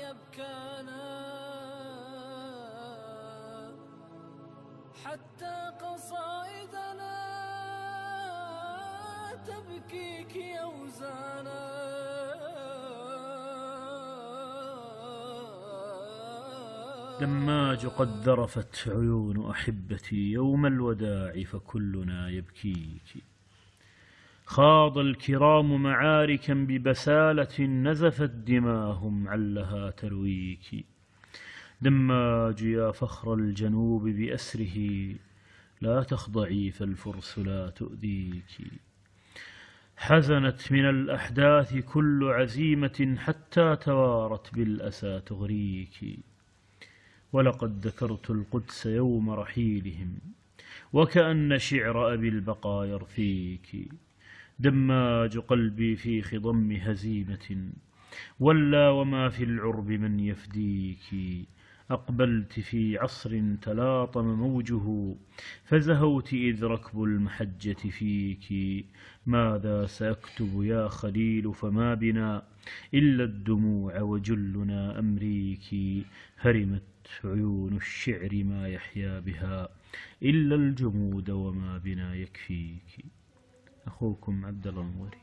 يبكانا حتى قصائدنا تبكيك يوزانا. دماج قد ذرفت عيون أحبتي يوم الوداع فكلنا يبكيك. خاض الكرام معاركا ببسالة نزفت دماهم علها ترويك. دماج يا فخر الجنوب بأسره لا تخضعي فالفرس لا تؤذيك. حزنت من الأحداث كل عزيمة حتى توارت بالأسى تغريك. ولقد ذكرت القدس يوم رحيلهم وكأن شعر أبي البقا يرثيك. دماج قلبي في خضم هزيمة ولا وما في العرب من يفديك. أقبلت في عصر تلاطم موجه فزهوت إذ ركب المحجة فيك. ماذا سأكتب يا خليل فما بنا إلا الدموع وجلنا أمريك. هرمت عيون الشعر ما يحيا بها إلا الجمود وما بنا يكفيك. أخوكم عبد الله المغري.